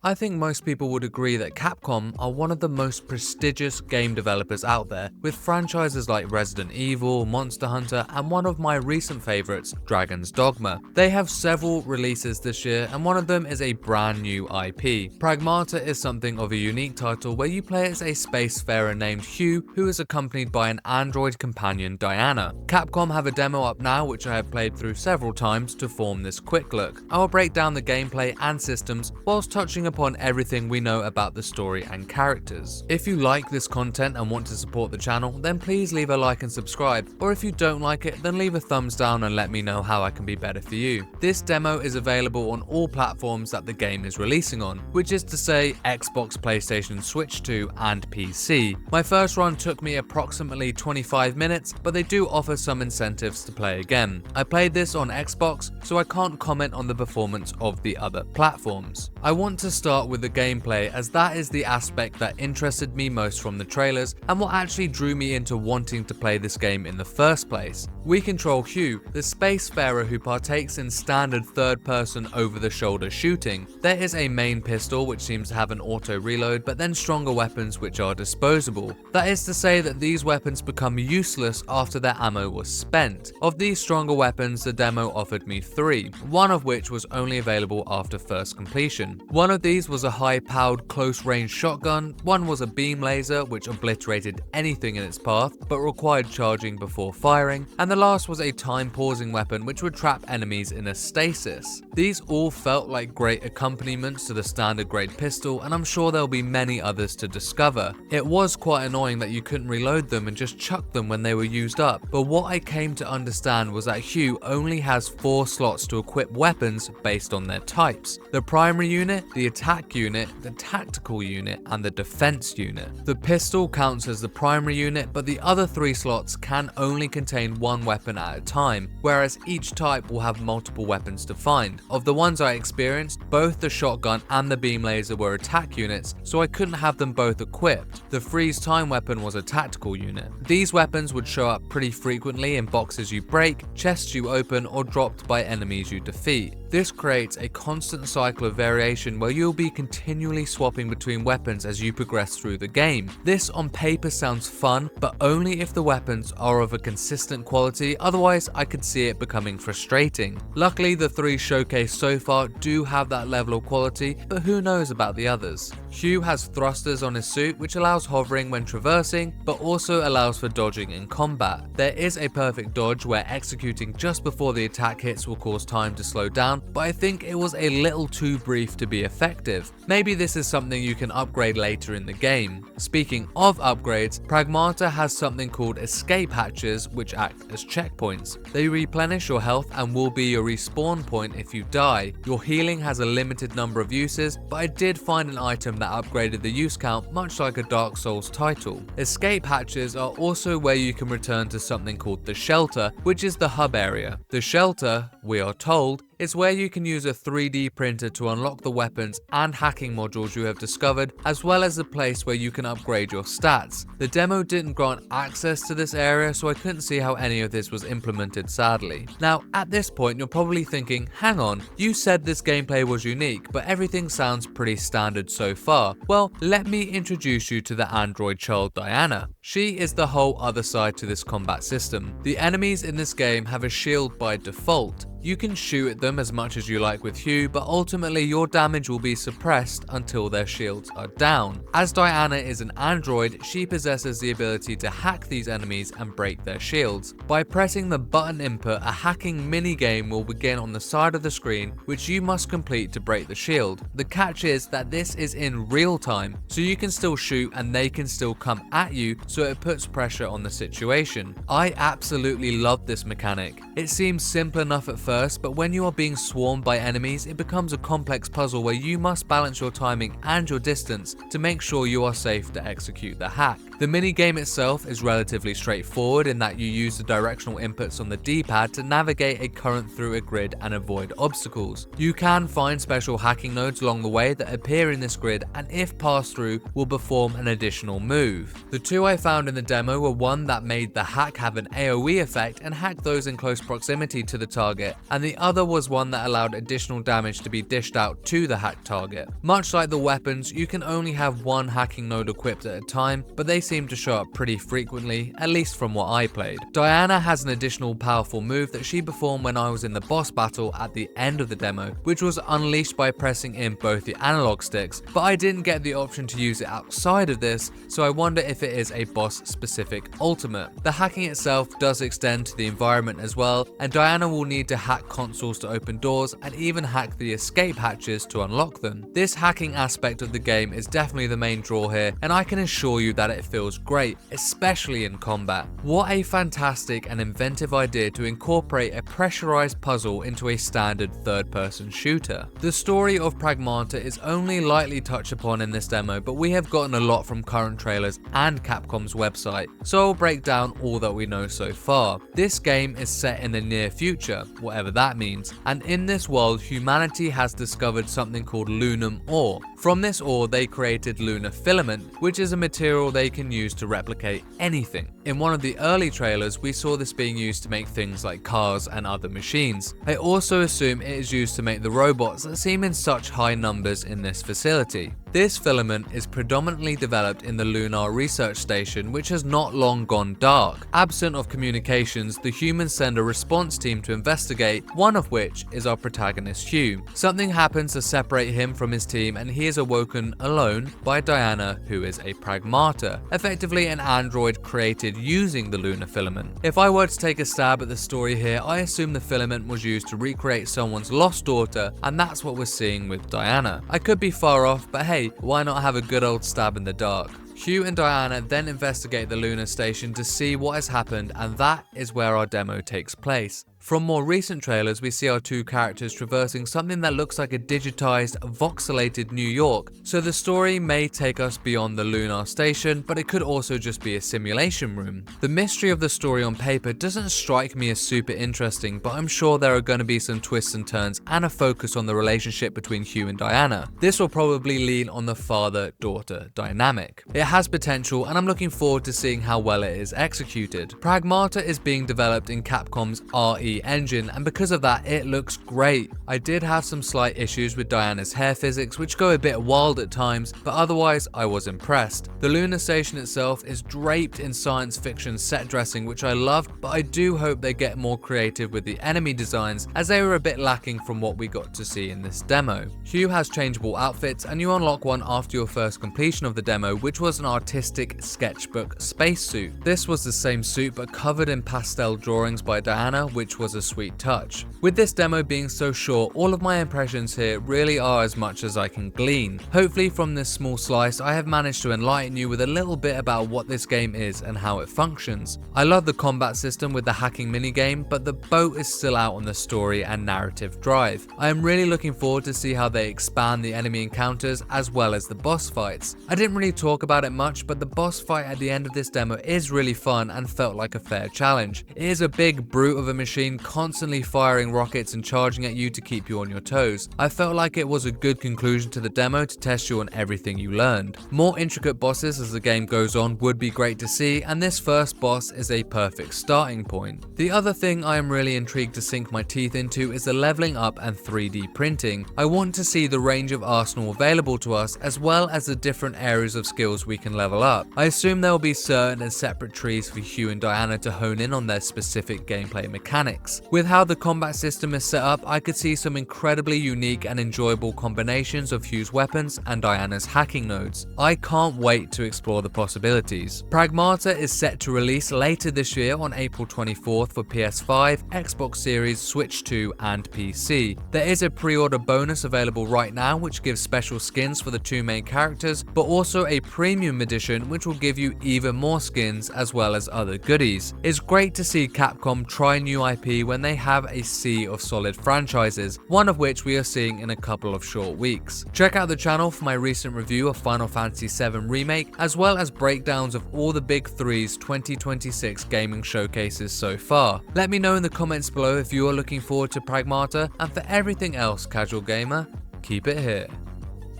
I think most people would agree that Capcom are one of the most prestigious game developers out there, with franchises like Resident Evil, Monster Hunter, and one of my recent favorites, Dragon's Dogma. They have several releases this year, and one of them is a brand new IP. Pragmata is something of a unique title where you play as a spacefarer named Hugh, who is accompanied by an android companion, Diana. Capcom have a demo up now which I have played through several times to form this quick look. I will break down the gameplay and systems whilst touching upon everything we know about the story and characters. If you like this content and want to support the channel, then please leave a like and subscribe, or if you don't like it, then leave a thumbs down and let me know how I can be better for you. This demo is available on all platforms that the game is releasing on, which is to say Xbox, PlayStation, Switch 2 and PC. My first run took me approximately 25 minutes, but they do offer some incentives to play again. I played this on Xbox, so I can't comment on the performance of the other platforms. I want to start with the gameplay, as that is the aspect that interested me most from the trailers and what actually drew me into wanting to play this game in the first place. We control Hugh, the spacefarer who partakes in standard third-person over-the-shoulder shooting. There is a main pistol which seems to have an auto reload, but then stronger weapons which are disposable. That is to say that these weapons become useless after their ammo was spent. Of these stronger weapons, the demo offered me 3, one of which was only available after first completion. One of these was a high-powered close-range shotgun, one was a beam laser which obliterated anything in its path but required charging before firing, and the last was a time-pausing weapon which would trap enemies in a stasis. These all felt like great accompaniments to the standard grade pistol, and I'm sure there'll be many others to discover. It was quite annoying that you couldn't reload them and just chuck them when they were used up, but what I came to understand was that Hugh only has 4 slots to equip weapons based on their types: the primary unit, the attack unit, the tactical unit, and the defense unit. The pistol counts as the primary unit, but the other 3 slots can only contain one weapon at a time, whereas each type will have multiple weapons to find. Of the ones I experienced, both the shotgun and the beam laser were attack units, so I couldn't have them both equipped. The freeze time weapon was a tactical unit. These weapons would show up pretty frequently in boxes you break, chests you open, or dropped by enemies you defeat. This creates a constant cycle of variation where you'll be continually swapping between weapons as you progress through the game. This on paper sounds fun, but only if the weapons are of a consistent quality, otherwise I could see it becoming frustrating. Luckily, the 3 showcased so far do have that level of quality, but who knows about the others. Hugh has thrusters on his suit which allows hovering when traversing, but also allows for dodging in combat. There is a perfect dodge where executing just before the attack hits will cause time to slow down, but I think it was a little too brief to be effective. Maybe this is something you can upgrade later in the game. Speaking of upgrades, Pragmata has something called escape hatches which act as checkpoints. They replenish your health and will be your respawn point if you die. Your healing has a limited number of uses, but I did find an item that upgraded the use count much like a Dark Souls title. Escape hatches are also where you can return to something called the shelter, which is the hub area. The shelter, we are told, is where you can use a 3D printer to unlock the weapons and hacking modules you have discovered, as well as a place where you can upgrade your stats. The demo didn't grant access to this area, so I couldn't see how any of this was implemented, sadly. Now, at this point, you're probably thinking, hang on, you said this gameplay was unique, but everything sounds pretty standard so far. Well, let me introduce you to the android child Diana. She is the whole other side to this combat system. The enemies in this game have a shield by default. You can shoot at them as much as you like with Hugh, but ultimately your damage will be suppressed until their shields are down. As Diana is an android, she possesses the ability to hack these enemies and break their shields. By pressing the button input, a hacking minigame will begin on the side of the screen, which you must complete to break the shield. The catch is that this is in real time, so you can still shoot and they can still come at you, so it puts pressure on the situation. I absolutely love this mechanic. It seems simple enough at first, but when you are being swarmed by enemies, it becomes a complex puzzle where you must balance your timing and your distance to make sure you are safe to execute the hack. The minigame itself is relatively straightforward in that you use the directional inputs on the D-pad to navigate a current through a grid and avoid obstacles. You can find special hacking nodes along the way that appear in this grid, and if passed through, will perform an additional move. The 2 I found in the demo were one that made the hack have an AoE effect and hack those in close proximity to the target, and the other was one that allowed additional damage to be dished out to the hacked target. Much like the weapons, you can only have one hacking node equipped at a time, but they seem to show up pretty frequently, at least from what I played. Diana has an additional powerful move that she performed when I was in the boss battle at the end of the demo, which was unleashed by pressing in both the analog sticks, but I didn't get the option to use it outside of this, so I wonder if it is a boss specific ultimate. The hacking itself does extend to the environment as well, and Diana will need to hack consoles to open doors and even hack the escape hatches to unlock them. This hacking aspect of the game is definitely the main draw here, and I can assure you that it feels great, especially in combat. What a fantastic and inventive idea to incorporate a pressurized puzzle into a standard third-person shooter. The story of Pragmata is only lightly touched upon in this demo, but we have gotten a lot from current trailers and Capcom's website, so I'll break down all that we know so far. This game is set in the near future, whatever that means, and in this world humanity has discovered something called lunar ore. From this ore they created lunar filament, which is a material they can use to replicate anything. In one of the early trailers we saw this being used to make things like cars and other machines. I also assume it is used to make the robots that seem in such high numbers in this facility. This filament is predominantly developed in the Lunar Research Station, which has not long gone dark. Absent of communications, the humans send a response team to investigate, one of which is our protagonist Hugh. Something happens to separate him from his team and he is awoken alone by Diana, who is a Pragmata, effectively an android created using the lunar filament. If I were to take a stab at the story here, I assume the filament was used to recreate someone's lost daughter, and that's what we're seeing with Diana. I could be far off, but hey, why not have a good old stab in the dark? Hugh and Diana then investigate the lunar station to see what has happened, and that is where our demo takes place. From more recent trailers, we see our two characters traversing something that looks like a digitized, voxelated New York, so the story may take us beyond the lunar station, but it could also just be a simulation room. The mystery of the story on paper doesn't strike me as super interesting, but I'm sure there are going to be some twists and turns and a focus on the relationship between Hugh and Diana. This will probably lean on the father-daughter dynamic. It has potential, and I'm looking forward to seeing how well it is executed. Pragmata is being developed in Capcom's RE engine, and because of that it looks great. I did have some slight issues with Diana's hair physics, which go a bit wild at times, but otherwise I was impressed. The lunar station itself is draped in science fiction set dressing, which I loved, but I do hope they get more creative with the enemy designs, as they were a bit lacking from what we got to see in this demo. Hugh has changeable outfits, and you unlock one after your first completion of the demo, which was an artistic sketchbook spacesuit. This was the same suit but covered in pastel drawings by Diana, which was a sweet touch. With this demo being so short, all of my impressions here really are as much as I can glean. Hopefully from this small slice I have managed to enlighten you with a little bit about what this game is and how it functions. I love the combat system with the hacking minigame, but the boat is still out on the story and narrative drive. I am really looking forward to see how they expand the enemy encounters as well as the boss fights. I didn't really talk about it much, but the boss fight at the end of this demo is really fun and felt like a fair challenge. It is a big brute of a machine constantly firing rockets and charging at you to keep you on your toes. I felt like it was a good conclusion to the demo to test you on everything you learned. More intricate bosses as the game goes on would be great to see, and this first boss is a perfect starting point. The other thing I am really intrigued to sink my teeth into is the leveling up and 3D printing. I want to see the range of arsenal available to us, as well as the different areas of skills we can level up. I assume there will be certain and separate trees for Hugh and Diana to hone in on their specific gameplay mechanics. With how the combat system is set up, I could see some incredibly unique and enjoyable combinations of Hugh's weapons and Diana's hacking nodes. I can't wait to explore the possibilities. Pragmata is set to release later this year on April 24th for PS5, Xbox Series, Switch 2 and PC. There is a pre-order bonus available right now which gives special skins for the two main characters, but also a premium edition which will give you even more skins as well as other goodies. It's great to see Capcom try new IP when they have a sea of solid franchises, one of which we are seeing in a couple of short weeks. Check out the channel for my recent review of Final Fantasy VII Remake, as well as breakdowns of all the big three's 2026 gaming showcases so far. Let me know in the comments below if you are looking forward to Pragmata, and for everything else, casual gamer, keep it here.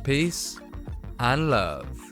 Peace and love.